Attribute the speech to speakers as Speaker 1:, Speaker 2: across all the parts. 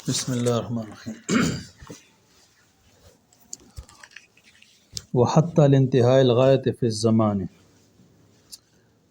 Speaker 1: بسم اللہ الرحمن الرحیم. وحتی الانتہاء الغایت فی الزمان.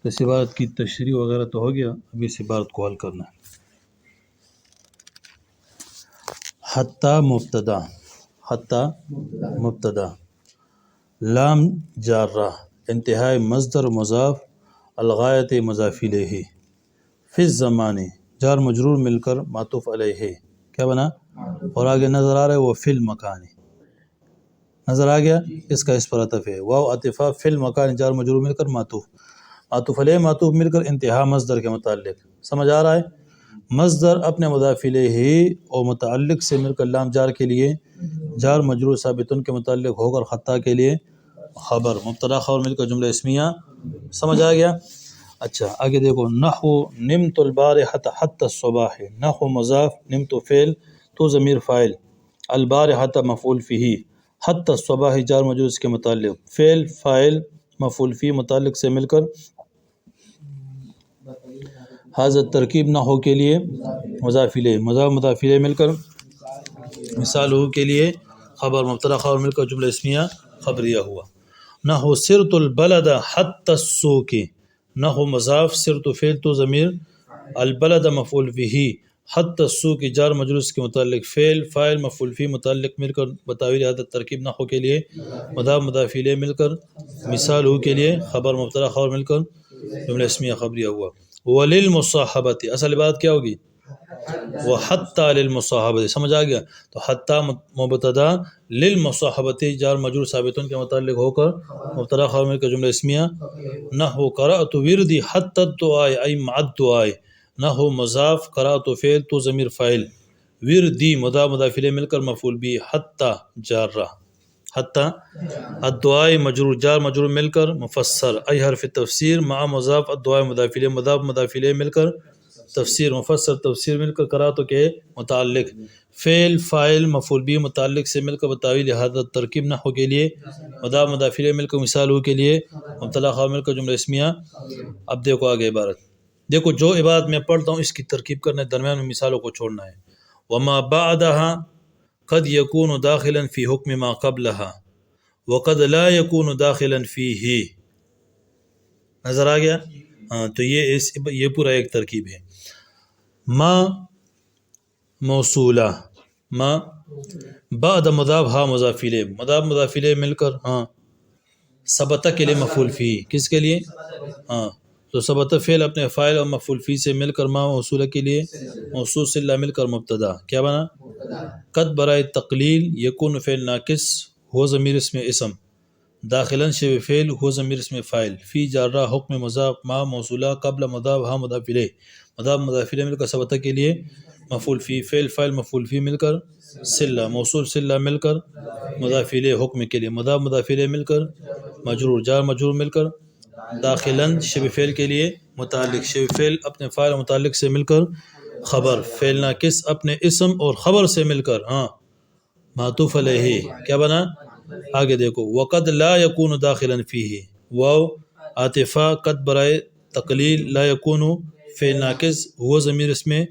Speaker 1: اس عبارت کی تشریح وغیرہ تو ہو گیا، ابھی اس عبارت کو حل کرنا ہے. حتی مبتدا، حتی مبتدا، لام جارہ، انتہائی مصدر مضاف، الغایت مضاف الیہ، فی الزمان جار مجرور مل کر معطوف علیہ کیا بنا، اور آگے نظر آ رہا ہے وہ فی المکان، نظر آ گیا، اس کا اس پر عطف ہے. واو عطفہ فی المکان جار مجرور مل کر معطوف، معطوف علیہ معطوف مل کر انتہا مصدر کے متعلق. سمجھ آ رہا ہے؟ مصدر اپنے مضاف الیہ اور متعلق سے مل کر لام جار کے لیے جار مجرور ثابتن کے متعلق ہو کر خطا کے لیے خبر، مبتدا خبر مل کر جملہ اسمیہ. سمجھ آ گیا؟ اچھا آگے دیکھو، نحو نمت البارحۃ حتی الصباح، نحو مضاف، نمت فعل، تو ضمیر فاعل، البارحۃ مفعول فیہ، حتی الصباح جار مجرور اس کے متعلق، فعل فاعل مفعول فی متعلق سے مل کر حاضر ترکیب نحو کے لیے مضاف الیہ، مضاف الیہ مل کر مثال ہو کے لیے خبر، مبتدا خبر مل کر جملہ اسمیہ خبریہ ہوا. نحو سرت البلد حتی السوق، نحو مضاف، سرت فعل تو ضمیر، البلد مفعول فیہ، حتی السوق جار مجرور اس کے متعلق، فعل فاعل مفعول فی متعلق مل کر بتاویل حاضر ترکیب نحو کے لیے مضاف الیہ مل کر مثال ہو کے لیے خبر، مبتدا خبر مل کر جملہ اسمیہ خبریہ ہوا. وللمصاحبۃ، اصل بات کیا ہوگی، وحتی للمصاحبۃ. سمجھ آ گیا؟ تو حتی مبتدا، للمصاحبۃ جار مجرور ثابتن کے متعلق ہو کر مبتدا خبر مل کر جملہ اسمیہ. نحو قرأت وردی حتی الدعاء ای مع الدعاء، نحو مضاف، قرأت فعل تو ضمیر فاعل، وردی مضاف الیہ مل کر مفعول بھی، حتی جارہ، حتی الدعاء مجرور جار مجرور مل کر مفسر، ای حرف تفسیر، مع مضاف، الدعاء مضاف الیہ، مضاف الیہ مل کر تفسیر، مفسر تفسیر مل کر قرأت کے متعلق، فعل فاعل مفعول بھی متعلق سے مل کر بتاویل حاضر ترکیب نحو کے لیے مضاف الیہ مل کر مثال ہو کے لیے مبتدا خبر مل کر جملہ اسمیہ. اب دیکھو آگے عبارت، دیکھو جو عبارت میں پڑھتا ہوں اس کی ترکیب کرنا ہے، درمیان میں مثالوں کو چھوڑنا ہے. وما بعدها قد يكون داخلا في حكم ما قبلها وقد لا يكون داخلا فيه. نظر آ گیا؟ ہاں، تو یہ پورا ایک ترکیب ہے. ما موصولہ، ما بعد مضاف، ہاں مضاف الیہ، مضاف الیہ مل کر ہاں ثبت کے لیے مفعول فی، کس کے لیے؟ ہاں تو ثبت فعل اپنے فاعل اور مفعول فی سے مل کر ما موصولہ کے لیے موصول صلہ مل کر مبتدا کیا بنا، قد برائے تقلیل، یکون فعل ناقص، ہو ضمیر اس میں اسم، داخلاً شبہ فعل، ہو ضمیر اس میں فاعل، فی جارہ، حکم مضاف، ما موصولہ، قبل مضاف، ہاں مضاف الیہ، مضاف الیہ مل کر ثبت کے لیے مفعول فی، فعل فاعل مفعول فی مل کر صلہ، موصول صلہ مل کر مضاف الیہ، حکم کے لیے مضاف الیہ مل کر مجرور، جار مجرور مل کر داخلاً شبہ فعل کے لیے متعلق، شبہ فعل اپنے فاعل متعلق سے مل کر خبر، فعل ناقص اپنے اسم اور خبر سے مل کر ہاں معطوف علیہ کیا بنا. آگے دیکھو، وقد لا یکون داخلا فیہ، واو عاطفہ، قد برائے تقلیل، لا یکون فعل ناقص، ہوا ضمیر اس میں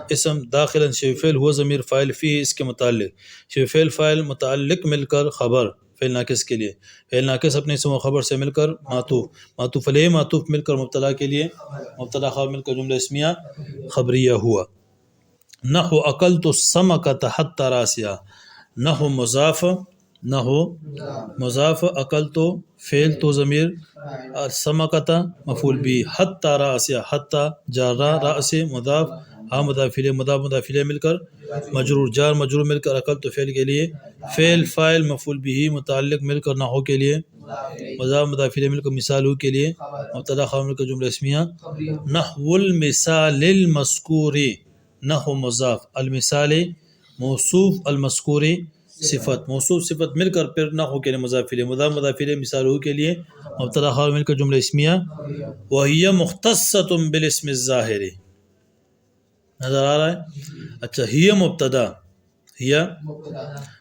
Speaker 1: اسم، داخلا شبہ فعل، ہوا ضمیر فاعل، فیہ اس کے متعلق، شبہ فعل فاعل متعلق مل کر خبر، فعل ناقص کے لیے، فعل ناقص اپنے اسم و خبر سے مل کر معطوف علیہ، معطوف مل کر مبتدا کے لیے مبتدا خبر مل کر جملہ اسمیہ خبریہ ہوا. نحو اکلت السمکۃ حتی راسیہ، نحو مضاف، اکلت فعل تو ضمیر، السمکۃ مفعول بھی، حتی راسیہ، حتی جارہ، راس مضاف، ہاں مضاف الیہ مل کر مجرور، جار مجرور مل کر اکلت فعل کے لیے، فعل فاعل مفعول بھی متعلق مل کر نحو کے لیے مضاف الیہ مل کر مثال ہو کے لیے مبتدا خبر مل کر جملہ اسمیہ. نحو المثال المذکور، نحو مضاف، المثال موصوف، المذکور صفت، موصوف صفت مل کر پھر نحو کے لیے مضاف الیہ مثال ہو کے لیے مبتدا خبر مل کر جملہ اسمیہ. وہی مختصۃ بالاسم الظاہر، نظر آ رہا ہے؟ اچھا، ہی مبتدا، ہی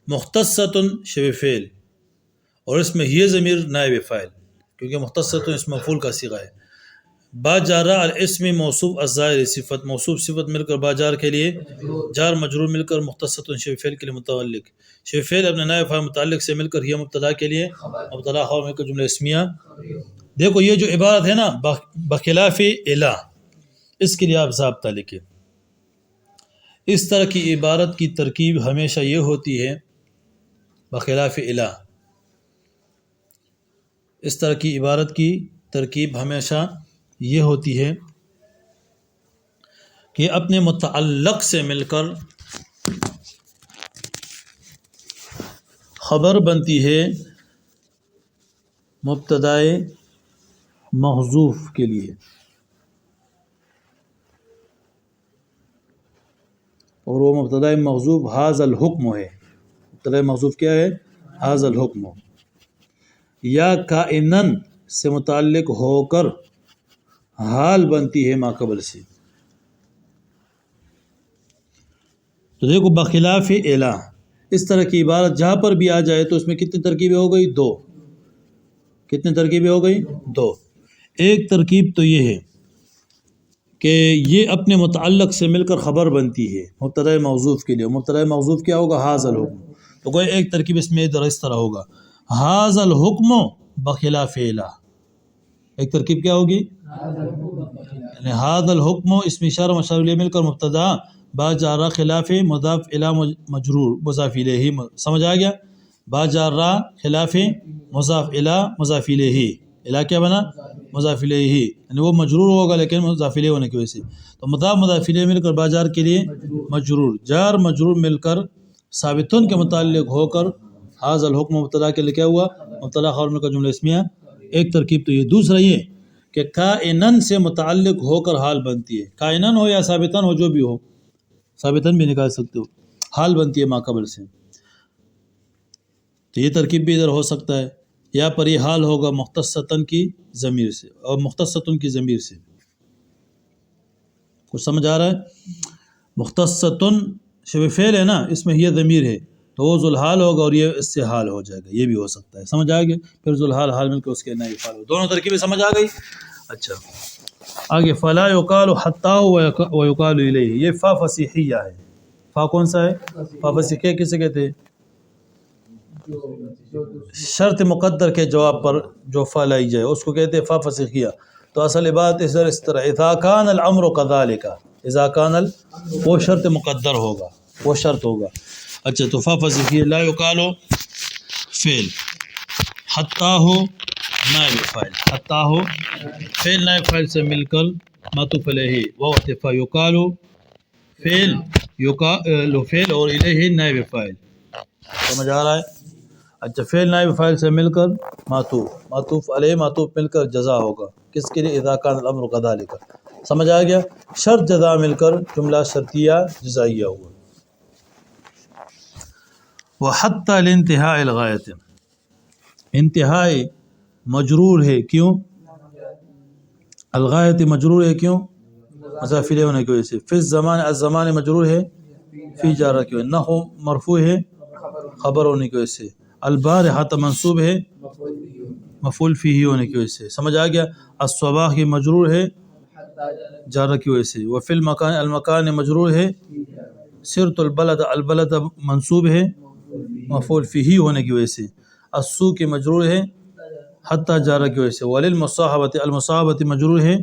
Speaker 1: مختصۃ شبہ فعل، اور اس میں ہی ضمیر نائب فاعل، کیونکہ مختصۃ اس مفعول کا صیغہ ہے. با جارہ الاسم موصوف الظاہر صفت، موصوف صفت مل کر با جار کے لیے، جار مجرور مل کر مختصۃ شبہ فعل کے لیے متعلق، شبہ فعل اپنے نائب فاعل متعلق سے مل کر یہ مبتدا کے لیے، مبتدا خبر مل کر جملہ اسمیہ۔ دیکھو یہ جو عبارت ہے نا بخلاف الا، اس کے لیے آپ ضابطہ لکھیں۔ اس طرح کی عبارت کی ترکیب ہمیشہ یہ ہوتی ہے بخلاف الا، اس طرح کی عبارت کی ترکیب ہمیشہ یہ ہوتی ہے کہ اپنے متعلق سے مل کر خبر بنتی ہے مبتدائے محذوف کے لیے، اور وہ مبتدائے محذوف ھذا الحکم ہے۔ مبتدائے محذوف کیا ہے؟ ھذا الحکم۔ یا کائنن سے متعلق ہو کر حال بنتی ہے ما قبل سے۔ تو دیکھو بخلاف الا، اس طرح کی عبارت جہاں پر بھی آ جائے تو اس میں کتنی ترکیبیں ہو گئی؟ دو۔ کتنی ترکیبیں ہو گئی؟ دو۔ ایک ترکیب تو یہ ہے کہ یہ اپنے متعلق سے مل کر خبر بنتی ہے مبتدائے موصوف کے لیے۔ مبتدائے موصوف کیا ہوگا؟ ھذا الحکم۔ تو کوئی ایک ترکیب اس میں ادھر اس طرح ہوگا، ھذا الحکم بخلاف الا۔ ایک ترکیب کیا ہوگی؟ یعنی ھذا الحکم اسم اشارہ مشار الیہ مل کر مبتدا با جارہ خلاف مضاف الی مجرور مضاف الیہ۔ سمجھ آ گیا؟ با جارہ خلاف مضاف الی مضاف الیہ، الی کیا بنا؟ مضاف الیہ، یعنی وہ مجرور ہوگا لیکن مضاف الیہ ہونے کی وجہ سے، تو مضاف الیہ مل کر با جار کے لیے مجرور، جار مجرور مل کر ثابتن کے متعلق ہو کر ھذا الحکم مبتدا کے لیے کیا ہوا؟ مبتدا خبر مل کر جملہ اسمیہ۔ ایک ترکیب تو یہ۔ دوسرا یہ کہ کائنن سے متعلق ہو کر حال بنتی ہے، کائنن ہو یا ثابتن ہو، جو بھی ہو، ثابتن بھی نکال سکتے ہو، حال بنتی ہے ما قبل سے، تو یہ ترکیب بھی ادھر ہو سکتا ہے۔ یا پر یہ حال ہوگا مختصتاً کی ضمیر سے، اور مختصتاً کی ضمیر سے، کچھ سمجھ آ رہا ہے؟ مختصتاً شبہ فعل ہے نا، اس میں یہ ضمیر ہے تو وہ ذوالحال ہوگا اور یہ اس سے حال ہو جائے گا، یہ بھی ہو سکتا ہے۔ سمجھ آ گیا؟ پھر ذوالحال حال مل کے اس کے نائب فاعل، دونوں ترکیبیں سمجھ آ گئی؟ اچھا آگے، فلا یقال حتی و یقال الیہ، یہ فا فصیحیہ ہے۔ فا کون سا ہے؟ فا فصیحیہ کسے کہتے ہیں؟ شرط مقدر کے جواب پر جو فا لائی جائے اس کو کہتے ہیں فا فصیحیہ۔ تو اصل بات اس طرح اذا کان الامر کذالک، اذا کان وہ شرط مقدر ہوگا، وہ شرط ہوگا۔ اچھا تو فا فصیحیہ، لا یقال فعل، حتی ہو نائب فاعل، حتی ہو فعل نائب فاعل سے مل کر معطوف علیہ، وقت فا یقال فعل، یقال فعل اور الیہ نائب فاعل، سمجھ آ رہا ہے؟ اچھا فعل نائب فاعل سے مل کر معطوف، معطوف علیہ معطوف مل کر جزا ہوگا، کس کے لیے؟ اذا کان الامر کذالک، سمجھ آ گیا؟ شرط جزا مل کر جملہ شرطیہ جزائیہ ہوا۔ وحتی الانتہاء الغایت، انتہائی مجرور ہے، کیوں؟ الغایت مجرور ہے کیوں؟ مضاف الیہ ہونے کی وجہ سے۔ فی الزمان، الزمان مجرور ہے فی جارہ کی وجہ سے۔ نحو مرفوع ہے خبر ہونے کی وجہ سے۔ البارحہ منصوب ہے مفعول فیہ ہونے کی وجہ سے، سمجھ آ گیا؟ الصباح کی مجرور ہے جارہ کی وجہ سے۔ وفی المکان، المکان مجرور ہے سرت البلد، البلد منصوب ہے مفعول فیہ ہونے کی وجہ سے۔ السوق کی مجرور ہے حتی جارہ کی وجہ سے۔ وللمصاحبۃ، المصاحبۃ مجرور ہے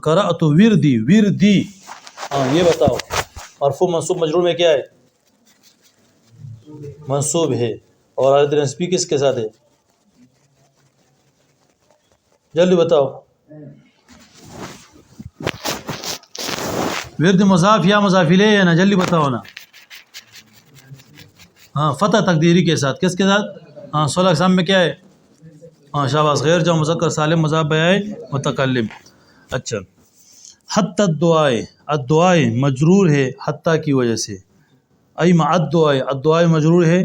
Speaker 1: قرأت وردی، وردی، یہ بتاؤ مرفوع منصوب مجرور میں کیا ہے؟ منصوب ہے، اور عدد نسبی کس کے ساتھ ہے؟ جلدی بتاؤ، ورد مضاف یا مضاف الیہ ہے نا، جلدی بتاؤ نا۔ ہاں فتح تقدیری کے ساتھ، کس کے ساتھ؟ ہاں 16 اقسام میں کیا ہے؟ ہاں شاباش، غیر جمع مذکر سالم مضاف بائے متکلم۔ اچھا حتی الدعائے، الدعائے مجرور ہے حتی کی وجہ سے۔ ای مع الدعائے، الدعائے مجرور ہے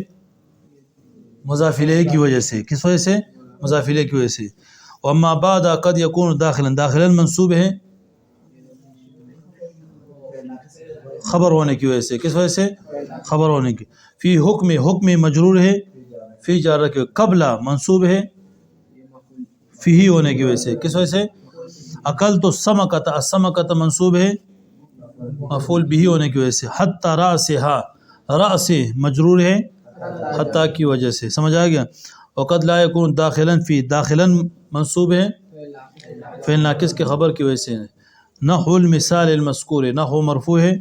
Speaker 1: مضاف الیہ کی وجہ سے، کس وجہ سے؟ مضاف الیہ کی وجہ سے۔ واما بعد قد یکون داخلا، داخلا منصوب ہے خبر ہونے کی وجہ سے، کس وجہ سے؟ خبر ہونے کی۔ فی حکم، حکم مجرور ہے فی جارہ کے، قبلہ منصوب ہے فیہ ہونے کی وجہ سے، کس وجہ سے؟ اکل تو سمکت، السمکت منصوب ہے مفعول بھی ہونے کی وجہ سے. حتی رأسہا، رأس مجرور ہے حتی کی وجہ سے. سمجھ آ گیا. وقد لا يكون داخلا فی، داخلا منصوب ہے فعل ناقص کے خبر کی وجہ سے. نحو المثال المذکور، نحو مرفوع ہے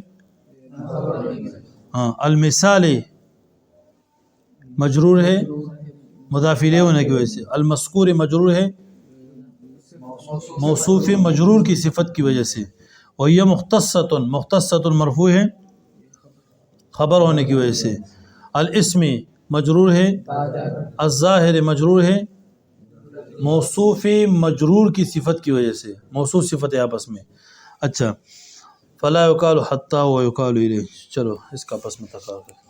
Speaker 1: ہاں. المثال مجرور ہے مضاف الیہ ہونے کی وجہ سے. المذکور مجرور ہے موصوف مجرور کی صفت کی وجہ سے. وہی مختصۃ، مختصۃ مرفوع ہے خبر ہونے کی وجہ سے. الاسم مجرور ہے، الظاہر مجرور ہے موصوف مجرور کی صفت کی وجہ سے. موصوف صفت ہے آپس میں. اچھا. فلا یقال حتی و یقال الیہ. چلو اس کا آپس میں تقابل.